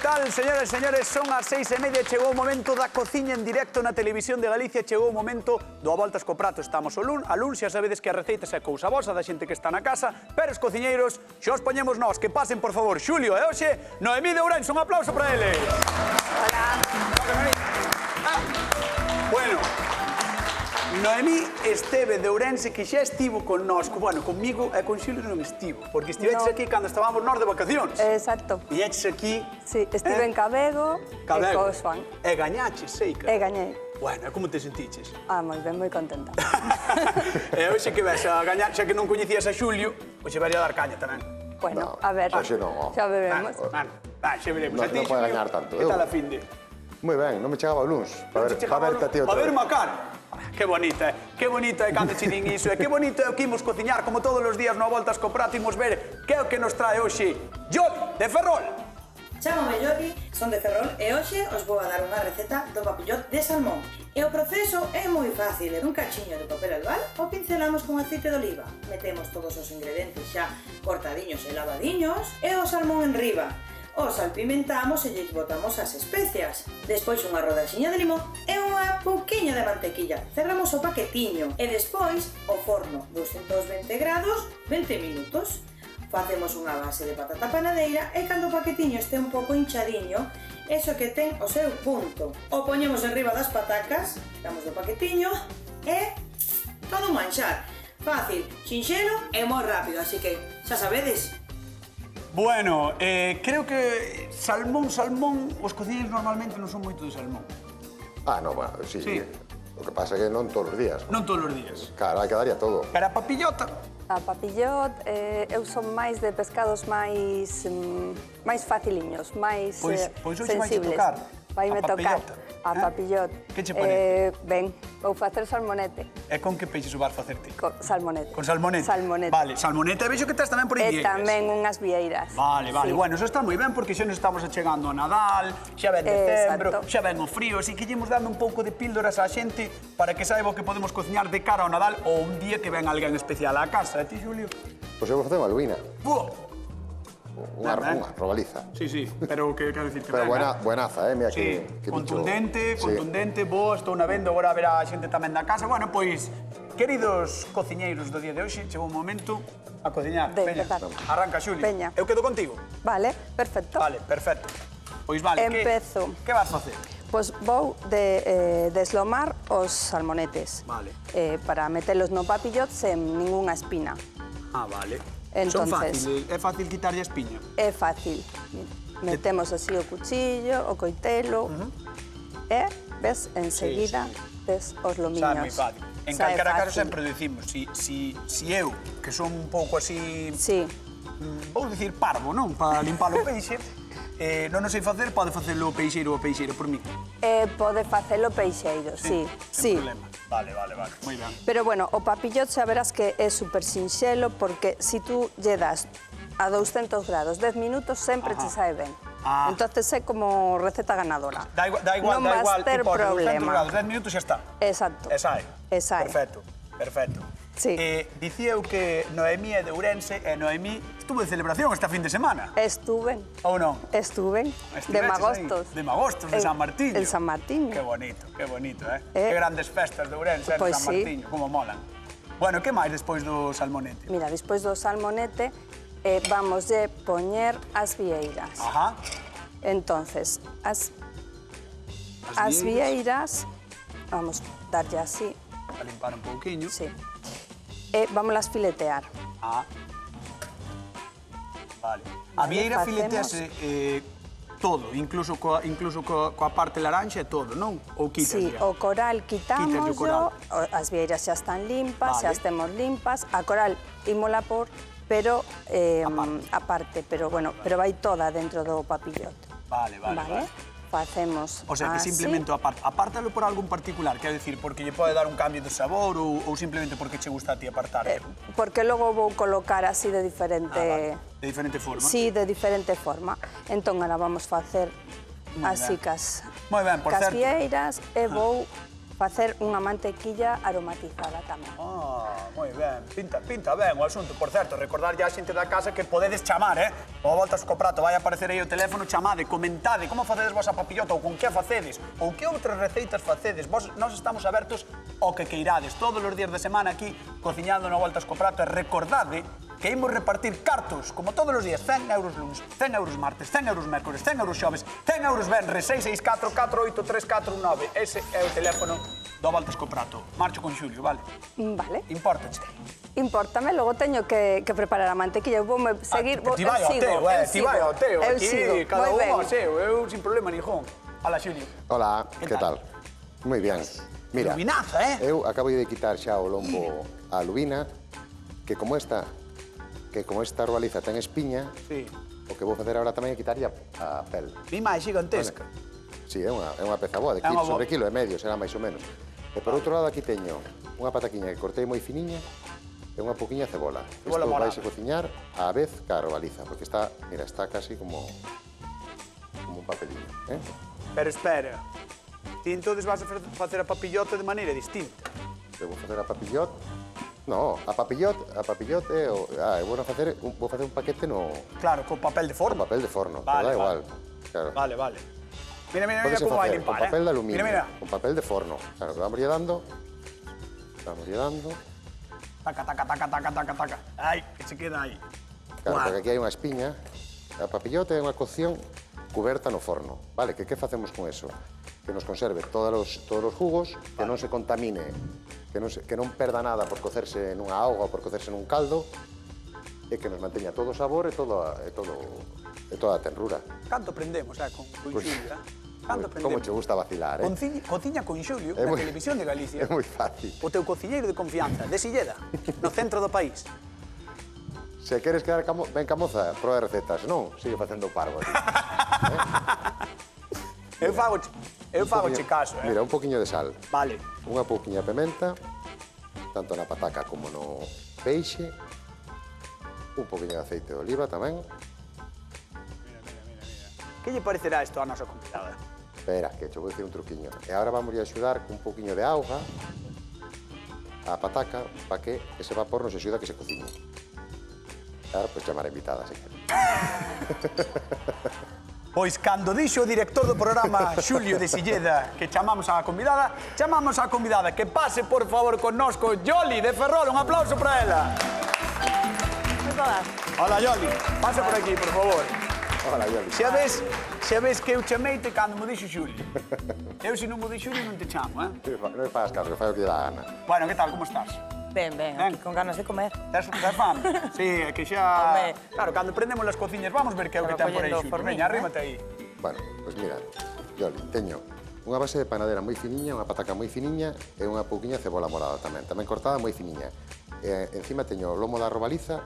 tal, señoras e señores? Son as 6:30, chegou o momento da cociña en directo na televisión de Galicia, chegou o momento do a voltas co prato. Estamos a luns, xa sabedes que a receitas é cousa vosa da xente que está na casa, pero os cociñeiros xa os poñemos nós. Que pasen, por favor, Xulio e hoxe Noemí de Ourense. Un aplauso para eles. Hola. Bueno, Noemí esteve de Ourense, que xa estivo con nós, bueno, conmigo e con Xulio non estivo, porque estiveches aquí cando estábamos nós de vacacións. Exacto. E eches aquí... Sí, estive en Cabego e co Xoan. E gañaches, sei que... E gañei. Bueno, e como te sentiches? Moi ben, moi contenta. E hoxe que ves a gañar, xa que non coñecías a Xulio, hoxe vai a dar caña tamén. Bueno, a ver, xa veremos. Xa veremos. Non pode gañar tanto. Que tal a finde? Moi ben, non me chegaba o luns. Para verte a ti outra vez. Para ver unha cara. Que bonita é cando che din iso. E que bonito é o que imos cociñar, como todos os días no Voltas co Prato, imos ver que é o que nos trae hoxe Jodi, de Ferrol. Chámame Jodi, son de Ferrol e hoxe os vou a dar unha receta do papillot de salmón. E o proceso é moi fácil, en un cachiño de papel albal o pincelamos con aceite de oliva. Metemos todos os ingredientes xa cortadiños e lavadiños e o salmón en riba. O salpimentamos e lles botamos as especias. Despois unha rodaxiña de limón e unha pouquiña de mantequilla. Cerramos o paquetiño e despois o forno 220 grados 20 minutos. Facemos unha base de patata panadeira e cando o paquetiño este un pouco hinchadiño, eso que ten o seu punto. O poñemos enriba das patacas, quitamos do paquetiño e todo un manxar. Fácil, sinxelo e moi rápido, así que xa sabedes. Bueno, creo que salmón, os cociñeiros normalmente non son moito de salmón. Non, bueno, sí. O que pasa é que non todos os días. Non todos os días. Claro, hai que darlle a todo. Pero a papillota... A papillot, eu son máis de pescados máis faciliños, máis sensibles. Vaime tocar a papillot. Que che parece? Ben, vou facer salmonete. E con que peixes o vas facer ti? Con salmonete. Con salmonete? Salmonete. Vale, salmonete, vexo que tes tamén por aí vieiras. E tamén unhas vieiras. Vale. Bueno, eso está moi ben, porque xa nos estamos achegando a Nadal, xa ven decembro, xa ven o frío, así que llemos dando un pouco de píldoras á xente para que saiba o que podemos cociñar de cara ao Nadal ou un día que ven alguén especial á casa. E ti, Xulio? Pois eu vou facer unha luína. Unha robaliza. Sí, pero que quero dicir que pero buenaza, mira que contundente, boa, estou na vendo, agora haberá xente tamén da casa. Bueno, pois, queridos cociñeiros do día de hoxe, chegou un momento a cociñar. Veña, arranca, Xulio. Veña. Eu quedo contigo. Vale, perfecto. Vale, perfecto. Pois vale, empezo. Que vas facer? Pois vou deslomar os salmonetes. Vale. Para metelos no papillot sen ningunha espina. Vale. Entonces, é fácil quitarlle a espiña? É fácil. Metemos así o cuchillo, o coitelo, e, ves, enseguida tes os lomiños. Sabe moi fácil. En calquera caso sempre dicimos, si eu, que son un pouco así... Sí. Vou dicir parvo, non? Para limpar o peixe, non o sei facer, pode facelo o peixeiro por mí. Pode facelo o peixeiro, sí. Sen problema. Vale, moi ben. Pero, bueno, o papillot xa verás que é super sinxelo, porque si tú lle das a 200 grados 10 minutos, sempre te sae ben. Entonces é como receta ganadora. Da igual, tipo, a 200 grados 10 minutos xa está. Exacto. E sae. Perfecto. Sí. Dicía eu que Noemí é de Ourense e Noemí estuvo de celebración esta fin de semana. Estuven. Ou non? Estuven. De Magostos. De Magostos, de San Martiño. En San Martiño. Que bonito, Que grandes festas de Ourense de San Martiño, como molan. Bueno, que máis despois do salmonete? Mira, despois do salmonete vamos de poñer as vieiras. Entonces, as vieiras, vamos darlle así. A limpar un pouquiño. Sí. E vamos las filetear. Vale. A vieira filetease todo, incluso coa parte laranxa e todo, non? Ou quitas? Sí, o coral quitámoslo, as vieiras xa están limpas, xa temos limpas, a coral ímola pero aparte, pero vai toda dentro do papillot. Vale. Facemos así. O sea, que simplemente apártalo por algún particular, quero dicir, porque lle pode dar un cambio de sabor ou simplemente porque che gusta a ti apartar? Porque logo vou colocar así de diferente... De diferente forma? Sí, de diferente forma. Entón, ahora vamos facer así cas vieiras e vou facer unha mantequilla aromatizada tamén. Moi ben, pinta ben o asunto. Por certo, recordar ya a xente da casa que podedes chamar, O Voltas co Prato, vai aparecer aí o teléfono, chamade, comentade como facedes vos a papillota ou con que a facedes ou que outras receitas facedes. Nós estamos abertos ao que queirades. Todos os días de semana aquí, cociñando no Voltas co Prato. E recordade que imos repartir cartos, como todos os días, 100 euros luns, 100 euros martes, 100 euros mércores, 100 euros xoves, 100 euros venres, 664 483 419. Ese é o teléfono do Voltas co Prato. Marcho con Xulio, vale? Vale. Impórtache. Impórtame, logo teño que preparar a mantequilla. Eu voume seguir... Ti vai ao teo, ti vai ao teo. Aquí, cada un ao seu, eu sin problema ningún. Hola, Xulio. Hola, que tal? Moi bien. Mira, Lubinaza, eu acabo de quitar xa o lombo a lubina, que como esta robaliza ten espiña, o que vou facer agora tamén é quitarlle a pel. Mima é gigantesca. Sí, é unha peza boa, de kilo sobre kilo e medio, será máis ou menos. E por outro lado aquí teño unha pataquiña que cortei moi finiña e unha poquinha cebola. Isto vais a cociñar á vez ca robaliza, porque está, mira, está casi como un papeliño, Pero espera, ti entonces vas a facer a papillota de maneira distinta. Eu vou facer a papillot. No, a papillot é o... eu vou facer un paquete no... Claro, con papel de forno. Con papel de forno, vale, da igual. Claro. Vale. Mira como vai limpar, con papel de aluminio, Mira. con papel de forno. Claro, que vamos lle dando. Taca. Ai, que se queda aí. Claro, porque aquí hai unha espiña. A papillota é unha cocción cuberta no forno, vale? Que facemos con eso? Que nos conserve todos os jugos, que non se contamine, que non perda nada por cocerse nunha auga ou por cocerse nun caldo, e que nos manteña todo o sabor e toda a tenrura. Canto aprendemos, con Xulio, Canto aprendemos. Como che gusta vacilar, Cociña con Xulio, na televisión de Galicia. É moi fácil. O teu cociñeiro de confianza, de Silleda, no centro do país. Se queres quedar ben camoza, proba recetas, non? Sigue facendo parvo. Eu fagoche caso, Mira, un poquinho de sal. Vale. Unha pouquiña de pementa, tanto na pataca como no peixe. Un poquinho de aceite de oliva tamén. Mira. Que lle parecerá isto a nosa convidada? Espera, que vou dicir un truquiño. E agora vamos a axudar con un poquinho de auga a pataca para que ese vapor nos axuda a que se cociñe. Ahora, pois chamar a invitada, se quere. Pois cando dixo o director do programa Xulio de Silleda que chamamos a convidada que pase, por favor, connosco Yoli de Ferrol. Un aplauso para ela. Hola, Yoli. Pasa por aquí, por favor. Hola, Yoli. Xa ves que eu chameite cando me dixo Xulio. Eu, se non me dixo Xulio, non te chamo, Non me fagas caso, que fai o que lle dá gana. Bueno, que tal, como estás? Ben, aquí con ganas de comer. Tes fame? Sí, é que xa... Claro, cando prendemos as cociñas, vamos ver que é o que ten por aí, Xulio. Veña, arrímate aí. Bueno, pois mira, Yoli, teño unha base de panadera moi finiña, unha pataca moi finiña e unha pouquiña cebola morada tamén cortada moi finiña. Encima teño o lomo da robaliza,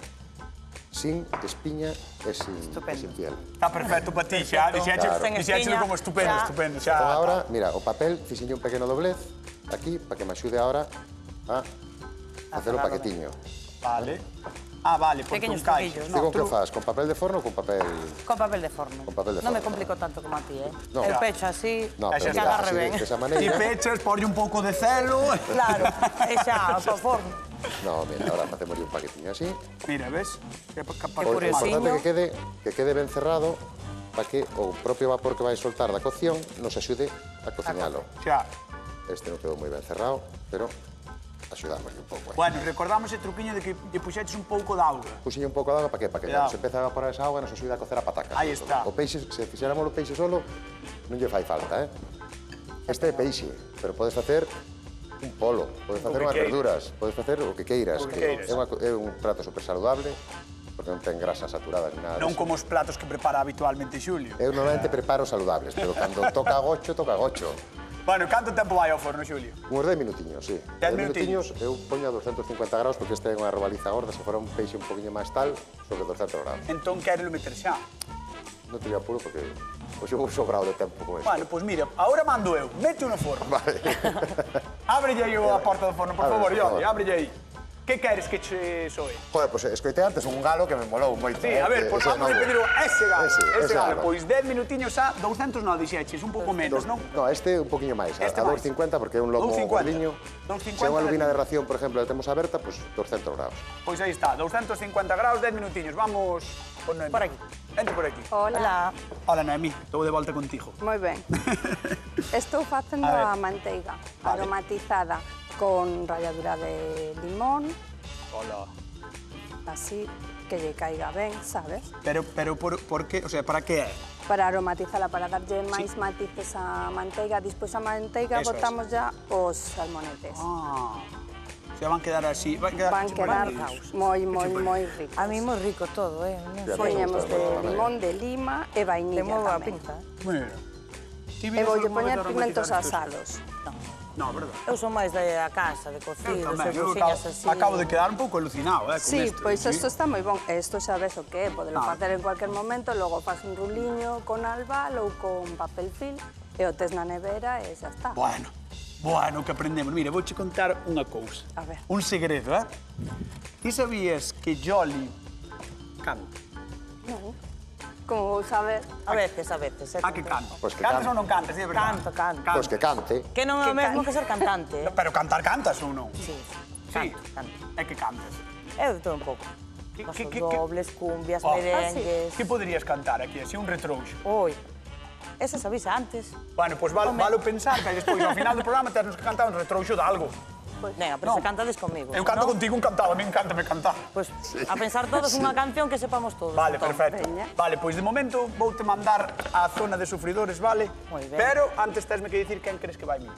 sin espiña e sin piel. Está perfecto para ti, xa. Dixéchelo como estupendo. Entón, agora, mira, o papel, fixenlle un pequeno doblez aquí, para que me axude agora a facer o paquetiño. Vale. Vale, porque un caixo. Digo, que faz? Con papel de forno ou con papel...? Con papel de forno. Con papel de forno. Non me complico tanto como a ti, No. El pecho así, pero que agarre ben. Desa maneira... Ti pechas, porlle un pouco de celo... Claro, e xa, ao forno. No, mira, ahora facemos un paquetiño así. Mira, ves? O importante que quede ben cerrado para que o propio vapor que vai soltar da cocción nos axude a cociñalo. Xa. Este non quedou moi ben cerrado, pero axudámosle un pouco. Bueno, recordamos o truquiño de que lle puxeches un pouco de auga. Puxenlle un pouco de auga para que? Para que cando se empeza a evaporar esa auga nos axude a cocer a pataca. Aí está. O peixe, se fixéramos o peixe solo, non lle fai falta, Este é peixe, pero podes facer un polo, podes facer unhas verduras, podes facer o que queiras. É un prato super saludable, porque non ten grasas saturadas ni nada. Non como os platos que prepara habitualmente Xulio. Eu normalmente preparo saludables, pero cando toca gocho, toca gocho. Bueno, canto tempo vai ao forno, Xulio? Uns 10 minutiños, sí. 10 minutiños. Eu poño a 250 graus porque este é unha robaliza gorda, se fora un peixe un poquinho máis tal, sobre 200 graus. Entón, quérelo meter xa. Non te voy apuro porque hoxe vou sobrado de tempo con isto. Bueno, pois mira, agora mando eu. Mete no forno. Vale. Ábrelle aí a porta do forno, por favor, Yoli, ábrelle aí. Que queres que che soe? Joder, pois escoitei antes un galo que me molou moito. Sí, a ver, pois vamos a pedir ese galo. Ese galo. galo. Pois 10 minutiños a 200 non dixeches, un pouco menos, non? No, este un poquinho máis, a Este máis. 2,50 porque é un lomo 2,50. gordiño. 2,50 Se é unha lubina de ración, por exemplo, que temos aberta, pois 200 graus. Pois aí está, 250 graus, 10 minutiños. Vamos con Noemí. Por aquí. Vente por aquí. Hola. Hola, Noemí, estou de volta contigo. Moi ben. Estou facendo A ver. a manteiga Vale. aromatizada con ralladura de limón, Hola. así que lle caiga ben, sabes? Pero por que? O sea, para que é? Para aromatizala, para darlle máis matices á manteiga. Despois a manteiga Eso es. botamos ya os salmonetes. Ah. O sea, van quedar así, van quedar Van quedar chocolates. moi ricos. A mí moi rico todo, non sei. Poñemos de limón, de lima e vainilla Ten moi boa tamén. pinta. Mira. Ti E vides voulle algunha vez poñer pimentos aromatizar estes? asados. No, verdad. Eu son máis da casa, de Eu cocidos, tamén, e eu cousiñas así. acabo de quedar un pouco alucinado, con Sí, esto. pois isto está moi bon. Isto xa ves o que é, podelo Ah. facer en cualquier momento, logo faz un ruliño con albal ou con papel film e o tes na nevera e xa está. Bueno, que aprendemos. Mira, vouche contar unha cousa. A ver. Un segredo, Ti sabías que Jolly canta? Non. Como vou saber? A veces, Que canta? Pois que Cantas canta. ou non cantas? Di a verdade. Canto. Pois que cante. Que non é o mesmo que ser cantante, Pero cantas ou non? Sí, Sí. canto. É que cantas. Eu de todo un pouco. Que- Pasos que- dobles, cumbias, Oh. merengues... Que poderías cantar aquí, así un retrouxo? Oi, esa se avisa antes. Bueno, pois valo pensar, que despois, ao final do programa, ternos que cantar un retrouxo de algo. Venga, pero No. se cantades comigo. Eu canto ¿no? contigo un cantado, a mí encántame cantar. Pois a pensar todos unha canción que sepamos todos. Vale, entón. perfecto. veña. Vale, pois de momento voute mandar á zona de sufridores, vale? Moi ben. Pero antes tesme que dicir quen crees que vai vir.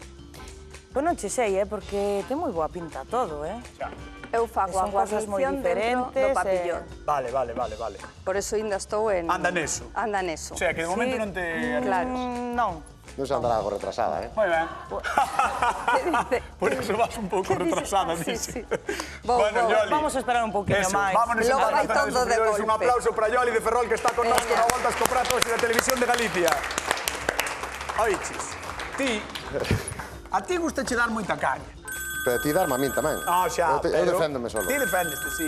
Pois non che sei, porque ten moi boa pinta todo, Xa. Eu fago a Son cosas moi guarnición dentro diferentes, do papillón. Vale. Por eso ainda estou en... Anda neso. Anda neso. O sea, que de momento Sí. non te... Claro. Non. Non se andará algo retrasada, Moi ben. dice? Por eso vas un pouco ¿Qué dice? retrasada, Ah, sí, dice. sí. Vou. Yoli. Vamos a esperar un pouquinho Eso, máis. vámonos Logo a vai zona de todo de sufridores. Un golpe. aplauso para Yoli de Ferrol, que está con nós Veña. con a Voltas co Pratos e da Televisión de Galicia. Oiches, a ti gusta che dar moita caña. Pero ti darme a min tamén. Ah, xa, Eu pero... deféndome solo. Ti deféndeste, sí.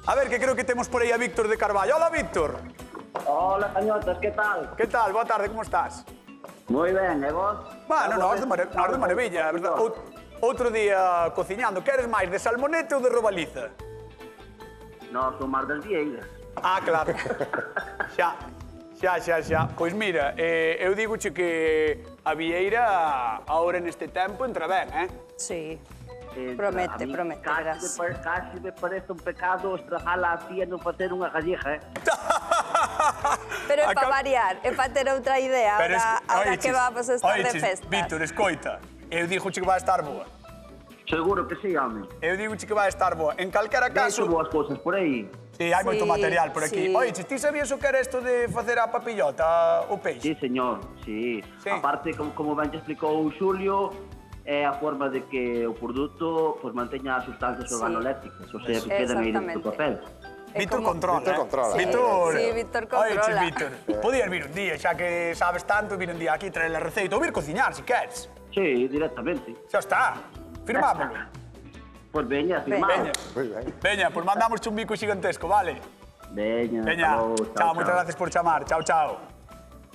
A ver, que creo que temos por aí a Víctor de Carballo. Hola, Víctor. Hola, cañotas, ¿qué tal? Que tal? Boa tarde, como estás? Muy bien, ¿e vos? Bueno, nós de maravilla, a verdad. Outro día cociñando. Queres máis de salmonete ou de robaliza? No, son máis das vieiras. Ah, claro. Xa. Pois mira, eu digoche que a vieira agora neste tempo entra ben, Sí. A Promete, mí verás. Casi me parece un pecado estragar así e non facer unha galleja, Pero é para variar, é para ter outra idea, ahora que vamos a estar de festas. Víctor, escoita, eu digo que vai estar boa. Seguro que sí, home. Eu digo que vai estar boa. En calquera Veixo caso... boas cousas por aí. Sí, hai moito Sí, material por aquí. sí. Oiche, ti sabías o que era isto de facer a papillota, o peixe? Sí, señor, sí. Sí. Aparte, como ben te explicou o Xulio, é a forma de que o produto pues, manteña as sustancias Sí. organolépticas, o sea, que quedan aí dentro do papel. É Víctor como- controla, Víctor controla. Víctor... Sí, Víctor controla. Oiche, Víctor, podías vir un día, xa que sabes tanto, vir un día aquí, traer a receita, ou vir cociñar, se queres. Sí, directamente. Xa está, firmámoslo. Pues veña, Veña. Veña, Moi ben. veña, pues mandamos un bico xigantesco, vale? Veña, Veña, hasta logo, chao, moitas gracias por chamar, chao, chao.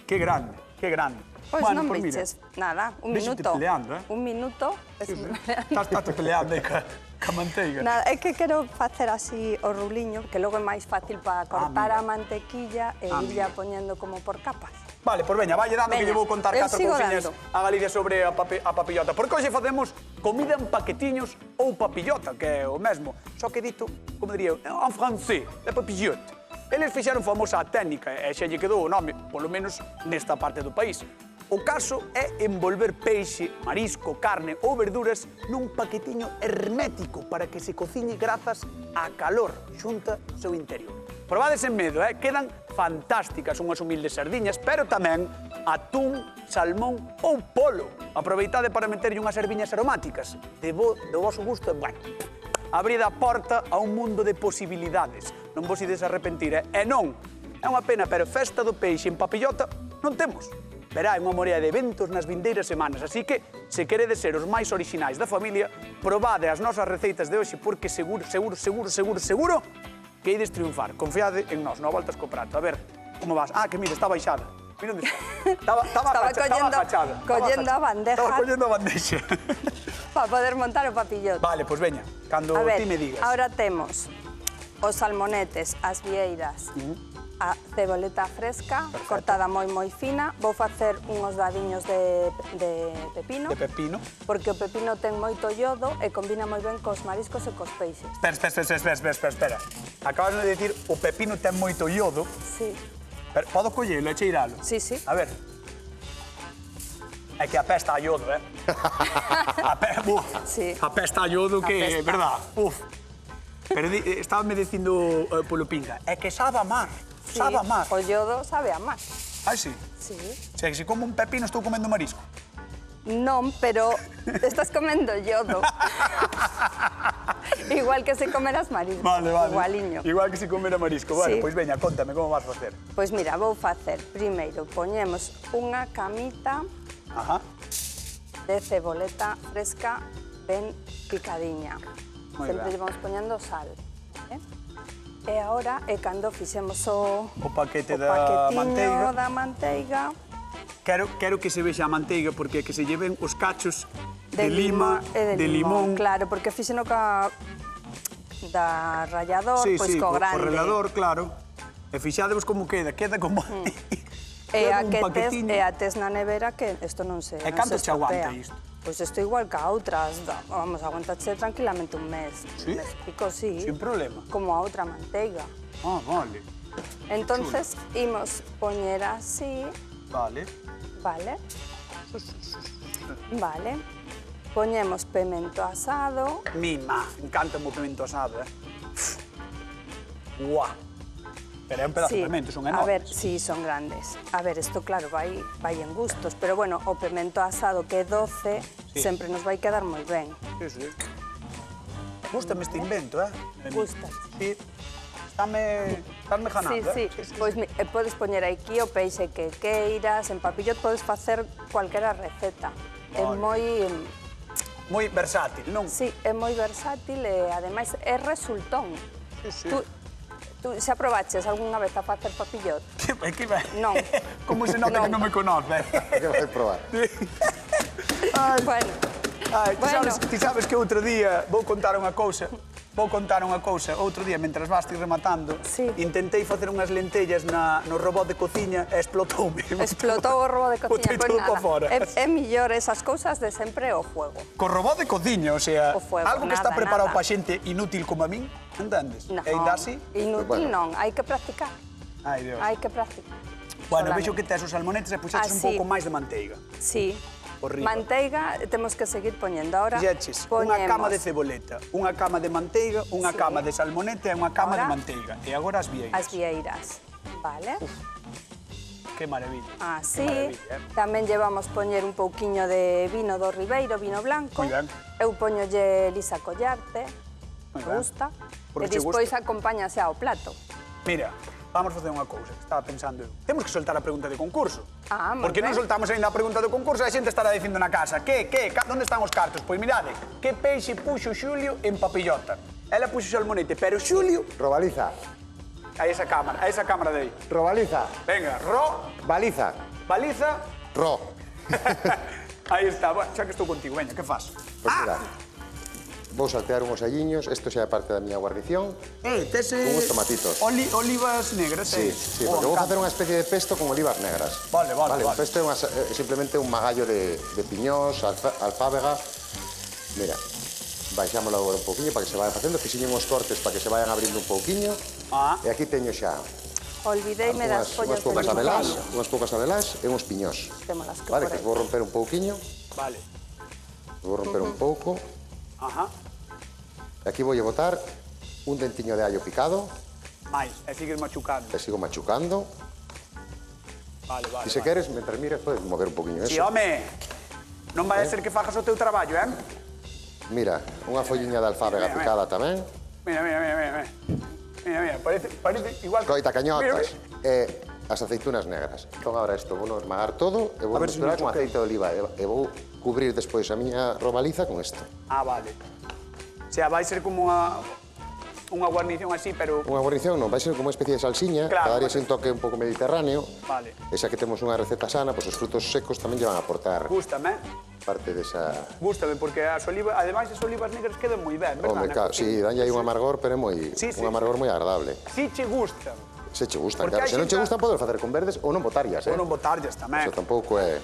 Que grande, que grande. Pois Bueno, non pues mira, biches, nada, un Véxete minuto. peleando, Un minuto. Estás peleando aí ca manteiga. Nada, é que quero facer así o ruliño, que logo é máis fácil para cortar mira. a mantequilla e irlla poñendo como por capas. Vale, pues veña, valle dando que Veña, lle vou contar eu 4 sigo cousiñas dando. a Galicia sobre a papillota. Porque hoxe facemos comida en paquetiños ou papillota, que é o mesmo. Só que dito, como diría eu, en francés, é papillote. Eles fixeron famosa a técnica e xa lle quedou o nome, polo menos nesta parte do país. O caso é envolver peixe, marisco, carne ou verduras nun paquetiño hermético para que se cociñe grazas a calor xunta o seu interior. Probades en medo, quedan fantásticas unhas humildes sardiñas, pero tamén atún, salmón ou polo. Aproveitade para meterlle unhas erviñas aromáticas. Do voso gusto, bueno, abrid a porta a un mundo de posibilidades. Non vos ides arrepentir, E non, é unha pena, pero festa do peixe en papillota non temos. verá unha morea de eventos nas vindeiras semanas. Así que, se queredes ser os máis orixinais da familia, probade as nosas receitas de hoxe porque seguro que ides triunfar. Confiade en nós, no Voltas co Prato. A ver, como vas? Ah, que mira, está baixada. Mira onde está. Estaba agachada. Collendo a bandeja. Estaba collendo a bandexa. Para poder montar o papillote. Vale, pois veña, cando ti me digas. Ahora temos os salmonetes, as vieiras, a ceboleta fresca, cortada moi fina. Vou facer uns dadiños de pepino. De pepino. Porque o pepino ten moito iodo e combina moi ben cos mariscos e cos peixes. Espera. Acabas de decir o pepino ten moito iodo. Sí. Pero podo collelo e cheiralo? Sí. A ver. É que apesta a iodo, eh? Sí. Apesta a iodo que, verdad, Pero estábame dicindo polo pinga, é que sabe a mar, sabe a mar. O iodo sabe a mar. Ah, sí? Sí. O sea, que se como un pepino estou comendo marisco. Non, pero estás comendo iodo. Igual que se comeras marisco. Vale. Igualiño. Igual que se comera marisco. Bueno, Sí. pois veña, contame como vas facer. Pois mira, vou facer, primeiro, poñemos unha camita Ajá. de ceboleta fresca ben picadiña. Moi Sempre ben. lle vamos poñendo sal. E agora é cando fixemos o paquete da paquetiño manteiga. da manteiga Quero que se vexa a manteiga porque que se lleven os cachos de lima, e de limón. Claro, porque fixeno da rallador, pois co grande. Co relador, claro. E fixadevos como queda como... E a un que paquetiño. tes na nevera que isto non se E canto che aguanta estropea. isto? Pois isto igual que a outras, vamos, aguantache tranquilamente un mes. Sí? Un mes e pico, sí. Sin problema. Como a outra manteiga. Ah, vale. Entonces, imos poñer así, Vale. vale? Vale. Poñemos pemento asado. Mima, encanta o pimento asado, Guau. Pero é un pedazo de pimento, son enormes. A ver, sí, son grandes. A ver, isto claro, vai en gustos, pero bueno, o pemento asado que é doce, sempre nos vai quedar moi ben. Sí. Gústame este invento, Gusta. Sí. Estásme ganando, Sí. Pois podes poñer aquí o peixe que queiras, en papillot podes facer cualquera receta. É Vale. Moi versátil, non? Sí, é moi versátil e ademais é resultón. Sí. Tú xa probaches algunha vez a facer papillot? É que vai. Non. Como se nota que non me conoce. Que vai probar. Bueno. Ti sabes que outro día vou contar unha cousa. Outro día, mentras vas ti rematando, intentei facer unhas lentellas no robot de cociña e explotoume. Explotou o robot de cociña, Botei todo pa fora. É millor esas cousas de sempre o fuego. Co robot de cociña, o sea, O fuego, algo que está nada, preparado nada. pa xente inútil como a min, entendes? Non, E ainda así? inútil non, hai que practicar. Ai, Dios. Hai que practicar. Bueno, Solamente. vexo que tes os salmonetes e puxeches un Así. pouco máis de manteiga. Sí. Por riba. Manteiga temos que seguir poñendo. Ahora Fixeches unha cama de ceboleta, unha cama de manteiga, unha cama de salmonete e unha cama de Ahora, manteiga. E agora as vieiras. as vieiras, vale? Que maravilla. Así, Que maravilla, tamén llevamos poñer un pouquiño de vino do Ribeiro, vino blanco. Moi ben. Eu poñolle Lisa Collarte, Moi me ben. gusta. Porque E che despois gusta. acompáñase ao plato. Mira, vamos facer unha cousa. Estaba pensando eu. Temos que soltar a pregunta de concurso. Ah, moi Porque non ben. soltamos ainda a pregunta do concurso e a xente estará dicindo na casa onde están os cartos? Pois mirade, que peixe puxo Xulio en papillota? Ela puxo salmonete, pero Xulio... Robaliza. A esa cámara de aí. Robaliza. Venga, Baliza. baliza... Ro. Aí está, bueno, xa que estou contigo, veña, que faz? Pois mira, vou saltear unhos alliños, isto xa é parte da miña guarnición. Tese... Unhos tomatitos. Olivas negras, Sí, porque vou facer unha especie de pesto con olivas negras. Vale. Un pesto é simplemente un magallo de piñós, alfábega. Mira, baixámoslo agora un pouquiño para que se vaya facendo, fixeño uns cortes para que se vayan abrindo un pouquiño. E aquí teño xa Olvideime das follas de limón. unhas poucas abelás e uns piñós. Témolas que Vale, por que aí. vou romper un pouquiño. Vale. Vou romper un pouco. Ajá. E aquí voulle botar un dentiño de allo picado. Mais, e sigues machucando. E sigo machucando. Vale. E se queres, mentre mires, podes mover un pouquiño eso. Si, home, non vai a ser que fajas o teu traballo, Mira, unha folliña de alfábega picada tamén. Mira, parece igual... Coita cañotas. E as aceitunas negras. Entón, agora isto, vou esmagar todo e vou misturar con aceite de oliva e vou cubrir despois a miña robaliza con isto. Ah, vale. O sea, vai ser como unha guarnición así, pero... Unha guarnición non, vai ser como unha especie de salsiña, para darlle un toque un pouco mediterráneo. Vale. E xa que temos unha receta sana, pois os frutos secos tamén lle van a aportar Gústame, parte desa... Gústame, porque as olivas, ademais as olivas negras quedan moi ben, verdad? Home, claro, si, danlle aí un amargor, pero é moi... Un amargor moi agradable. Si che gustan. Se che gustan, claro. Se non che gustan, podes facer con verdes ou non botarllas, Ou non botarllas tamén. Iso tampouco é...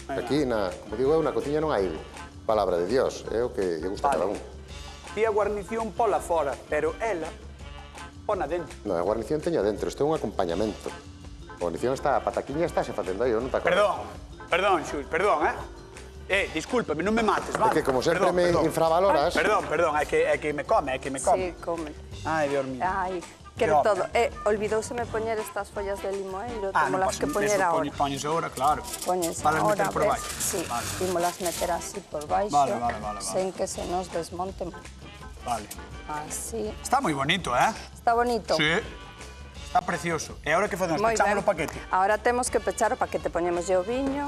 Aquí, como digo eu, na cociña non hai palabra de Dios, é o que lle gusta a cada un. Ti a guarnición pola fora, pero ela pona dentro. Non, a guarnición teña dentro, isto é un acompañamento. A guarnición está, a pataquiña está se facendo aí, non te acordas? Perdón, Xul, perdón, discúlpame, non me mates, vale? É que como sempre me infravaloras... Perdón, é que me come. Sí, come. Ai, Dios mío. Ai, quero todo. Olvidouseme poñer estas follas de limoeiro, temos las que poñer ahora. Poñes ahora, claro. Poñes ahora, ves? por baixo. Sí, ímolas meter así por baixo, sen que se nos desmonten. Vale. Así. Está moi bonito, Está bonito. Sí. Está precioso. E agora que facemos? Pechamos o paquete? Ahora temos que pechar o paquete. Poñemos o viño.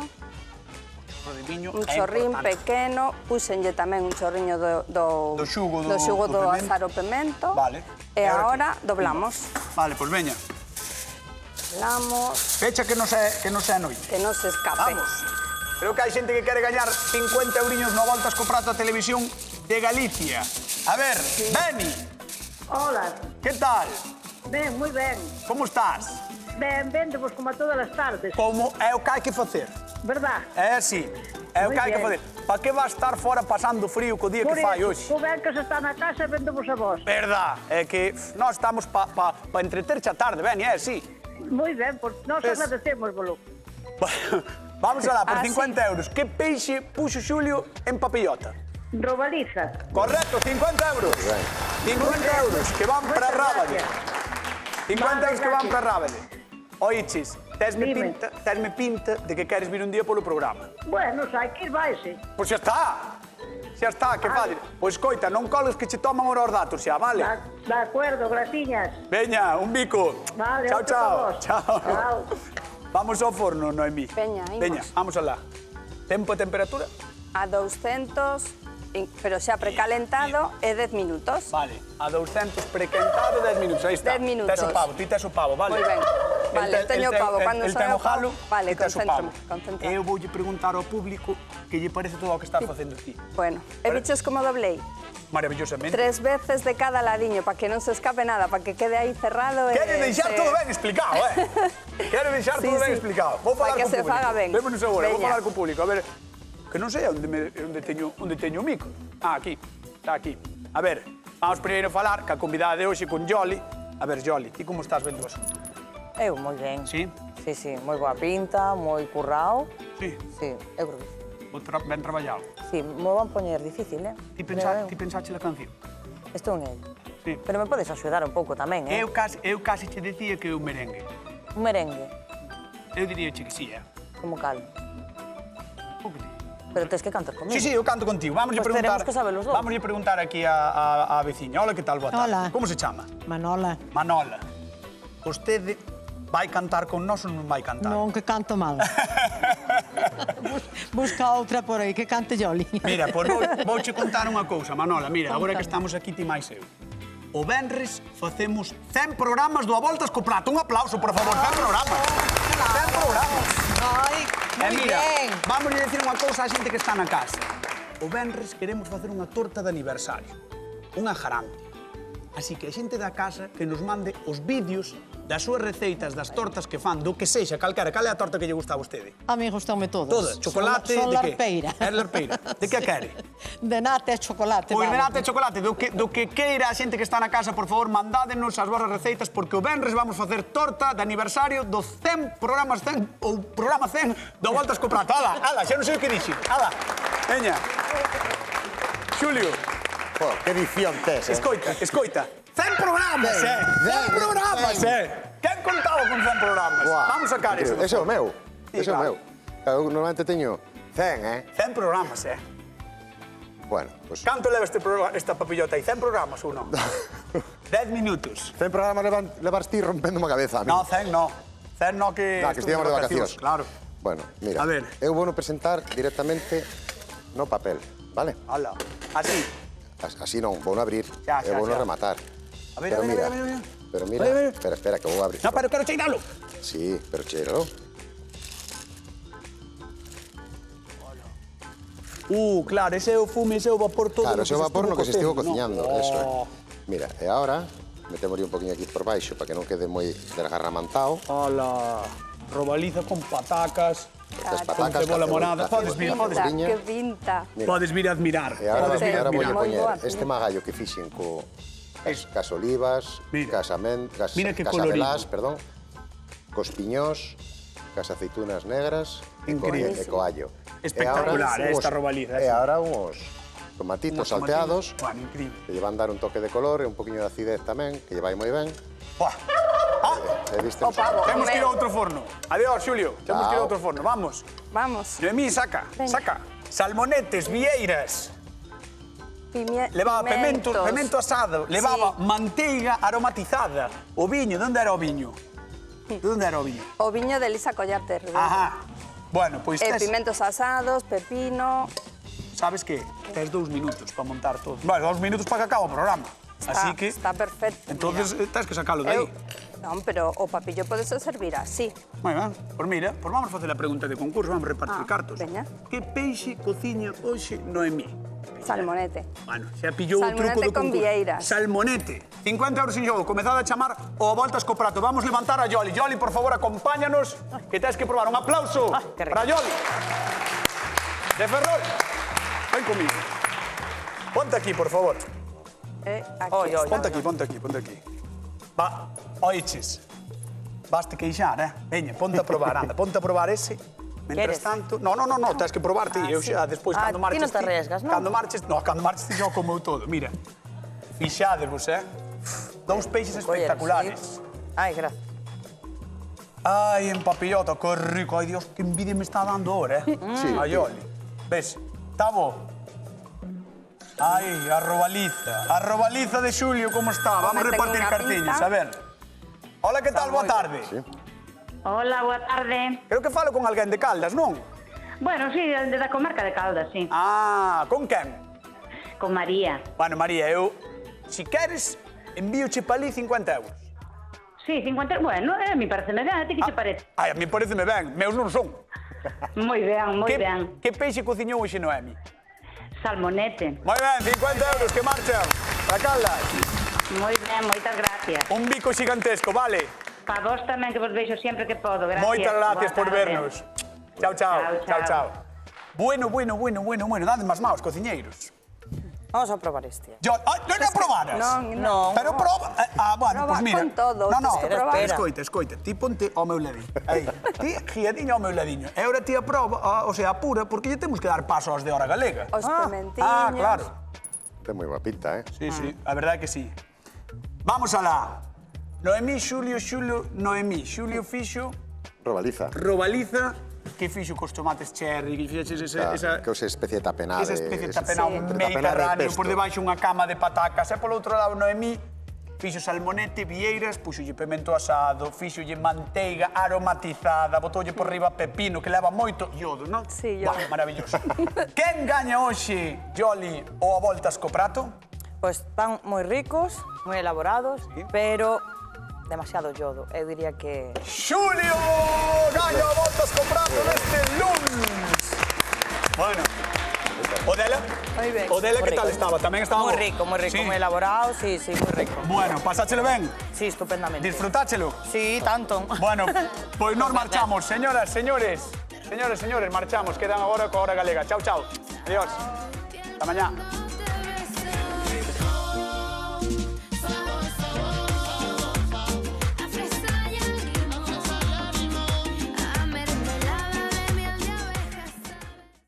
Un chorrín pequeno, puxenlle tamén un chorriño do xugo do azar o pemento. Vale. E agora doblamos. Vale, pois veña. Doblamos. Fecha que non se noite. Que non se escape. Vamos. Creo que hai xente que quere gañar 50 euriños no Voltas co Prato a Televisión de Galicia. A ver, Beni. Hola. Que tal? Ben, moi ben. Como estás? Ben, vendemos como a todas as tardes. Como é o que hai que facer. Verdad? É así. É o que hai que facer. Para que vas estar fora pasando frío co día que fai hoxe? Por ben que se está na casa, vendemos a vos. Verdad. É que nós estamos pa entreterche a tarde, Beni, é así. Moi ben, pois nós agradecemos, bolo. Vamos alá, por 50 euros. Que peixe puxo Xulio en papillota? Robaliza. Correcto, 50 euros. 50 euros que van para Rábade. 50 euros que van para Rábade. Oiches, tesme pinta de que queres vir un día polo programa. Bueno, hai que ir vaise. Pois xa está, que fácil. Pois coita, non coles que che toman ora os datos xa, vale? De acuerdo, graciñas. Veña, un bico. Vale, chao. Chao. Vamos ao forno, Noemí. Veña, vamos alá. Tempo e temperatura? A 200, pero xa precalentado, e 10 minutos. Vale, a 200 precalentado, 10 minutos, aí está. 10 minutos. Tes o pavo, ti tes o pavo, vale? Moi ben. Vale, teño o pavo. Cando el ten o jalo, vale, ti tes o pavo. concéntrame. Eu voulle preguntar ao público que lle parece todo o que estás facendo ti. Bueno, e bichos como doblei? Maravillosamente. 3 veces de cada ladiño, para que non se escape nada, para que quede aí cerrado. Quere deixar todo ben explicado, Quere deixar todo ben explicado. Vou falar co público. Para que se faga ben. Vémonos agora, vou falar co público. A ver, que non sei onde teño o micro. Ah, aquí, está aquí. A ver, vamos primeiro falar ca convidada de hoxe con Joli. A ver, Joli, ti como estás vendo o asunto? Eu, moi ben. Sí? Sí, moi boa pinta, moi currao. Sí? Sí, eu creo que sí. Ben traballado. Sí, me van poñer difícil, Ti pensaste a canción? Estou en el. Sí. Pero me podes axudar un pouco tamén, Eu casi te decía que é un merengue. Un merengue, Eu diría que sí, como cal. Un pouquinho. Pero tens que cantar comigo. Sí, eu canto contigo. Vamos Pues teremos que saber los dos. Vamos a preguntar aquí a veciña. Hola, que tal? Boa tarde. Hola. Como se chama? Manola, Manola. Vostede vai cantar con nós ou non vai cantar? non que canto mal. Busca outra por aí, que cante Joli. Mira, pois vouche contar unha cousa, Manola. Mira, agora que estamos aquí ti máis eu. O venres facemos 100 programas do A Voltas co Prato. Un aplauso, por favor. 100 programas. 100 programas. Ai, E mira, vamos a decir unha cousa á xente que está na casa. O venres queremos facer unha torta de aniversario. Unha jarante. Así que a xente da casa que nos mande os vídeos das súas receitas das tortas que fan, do que sexa, calquera. Cal é a torta que lle gusta a vostede? A mí gustoume todas. Todas. Chocolate, son de que? larpeira. É larpeira. De que a quere? De nata e chocolate. Pois de vamos. nata e chocolate. Do que queira a xente que está na casa, por favor, mandádenos as vossas receitas, porque o venres vamos facer torta de aniversario do 100 programas 100, ou programa 100 do Voltas co Prato. Ala, xa non sei o que dixi. Ala, veña. Xulio. Que edición tes, Escoita. 100 programas, 100 programas, Quen contaba con 100 programas? Vamos a sacar eso. Ese é o meu. Sí, Ese é o claro. meu. Eu normalmente teño 100, 100 programas, Bueno, pois... Canto leva esta papillota aí? 100 programas ou non? 10 minutos. 100 programas levas ti rompendo unha cabeza a mí. No, 100 no. Cer no que... No, que estivemos de vacacións. Claro. Bueno, mira, A ver. eu vou presentar directamente no papel, vale? Hala. Así. Así non, vou abrir Xa, e xa, vou xa. rematar. A ver, Pero a ver, mira, a ver, a ver. Pero mira, A ver. espera, que vou abrir. No, pero quero cheiralo. Sí, pero cheiralo. Claro, ese é o fume, ese é o vapor todo. Claro, lo ese é o vapor no que se estivo cocendo, cociñando, ¿no? eso é. Mira, e agora metemos un poquinho aquí por baixo para que non quede moi desgarramantado. Hala. Robaliza con patacas. Estas Con patacas cebola que morada. Podes vir, Pinta, podes vir. que pinta. Mira. Podes vir a admirar. E agora, Podes vir a agora vou admirar. Moi boa poñer este pinta. magallo que fixen cas olivas, Mira. Mira que abelás, colorido. perdón, cos piñós, cas aceitunas negras Increíble. e co allo. Espectacular, E ahora esta robaliza. E agora uns tomatitos salteados, Bueno, increíble. que lle van dar un toque de color e un poquinho de acidez tamén, que lle vai moi ben. Buah. E viste O pavo. Temos que ir a outro forno. Adiós, Xulio. Temos que ir a outro forno. Vamos. Vamos. Noemí, saca, Venga. saca. Salmonetes, vieiras. Levaba pemento asado, levaba manteiga aromatizada. O viño, onde era o viño? De onde era o viño? O viño de Elisa Collarte Rubén. Ajá. Bueno, pois tes, Pimentos asados, pepino... sabes que tes 2 minutos para montar todo. Bueno, 2 minutos para que acabe o programa. Así que, Está perfecto. entonces, tes que sacalo de aí. Non, pero o papillo pode ser servir así. Moi ben, pois mira, pois vamos facer a pregunta de concurso, vamos repartir cartos. veña. Que peixe cociña hoxe Noemí? Salmonete. Bueno, xa pillou o Salmonete truco do con concurso. vieiras. Salmonete. 50 euros en xogo. Comezade a chamar o Voltas co prato. Vamos levantar a Yoli. Yoli, por favor, acompáñanos, que tens que probar. Un aplauso qué rico. para Yoli. De Ferrol. Ven comigo. Ponte aquí, por favor. Aquí Oi, oi. Ponte aquí, ponte aquí, ponte aquí. Va, oiches. Baste queixar, Veña, ponte a probar, anda. Ponte a probar ese. Mientras Queres? tanto... No, tens que probar ti. Eu xa, despois, cando Ti marches non te arriesgas, non? Cando marches... No, cando marches ti xa o comeu todo. Mira, fixadevos, Dous peixes espectaculares. Ai, gracias. Ai, en papillota, que rico. Ai, Dios, que envidia me está dando ahora, Sí. Ai, Oli. Ves, está bo. Ai, a robaliza de Xulio, como está? Vamos a Ten repartir unha cartiñas, pinta. a ver. Hola, que tal? Boa tarde. Sí. Hola, boa tarde. Creo que falo con alguén de Caldas, non? Bueno, sí, da comarca de Caldas, sí. Ah, con quen? Con María. Bueno, María, eu, si queres, envíoche palí 50 euros. Sí, 50... Bueno, a mí parece ben, a ti que te parece? Ai, a mí pareceme ben, meus non son. Moi ben, moi ben. Que peixe cociñou hoxe Noemi? Salmonete. Moi ben, 50 euros que marchan para Caldas. Moi ben, moitas gracias. Un bico gigantesco, vale? Pa vos tamén, que vos veixo sempre que podo. Gracias. Moitas gracias Boa por tarde. vernos. Chao, chao. Chao, chao. Bueno. Dade máis maus, cociñeiros. Vamos a probar este. Yo, non a probaras? Non. Pero proba... bueno, Proba pois mira. con todo, No, tens que probar. Escoita. Ti ponte ao meu ladiño. Aí. Ti giadiño ao meu ladiño. E ahora ti a proba, o sea, apura, porque lle temos que dar paso aos de Hora Galega. Os pementiños. Ah, claro. Ten moi boa pinta, Sí, a verdade que sí. Vamos alá. Noemí, Xulio, Noemí. Xulio fixo Robaliza. robaliza, que fixo cos tomates cherry, que fixeches esa Que esa especie de tapenade. esa especie de tapenado tapenade mediterráneo, pesto. por debaixo unha cama de patacas. E polo outro lado, Noemí fixo salmonete, vieiras, puxolle pemento asado, fixolle manteiga aromatizada, botoulle por riba pepino, que leva moito iodo, non? Sí, iodo. Buah, maravilloso. Quen gaña hoxe, Yoli, ou a Voltas co prato? Pues están moi ricos, moi elaborados, pero demasiado yodo. Eu diría que... Xulio gaña a Voltas co prato neste luns. Bueno, o dela? Moi ben. O dela Moi que tal rico. estaba? Tamén estaba Moi bo? rico, Sí? moi elaborado, sí, moi rico. Bueno, pasáchelo ben? Sí, estupendamente. Disfrutáchelo? Sí, tanto. Bueno, pois nos marchamos, señoras, señores. Señores, marchamos. Quedan agora coa Hora Galega. Chao, chao. Adiós. Hasta mañá.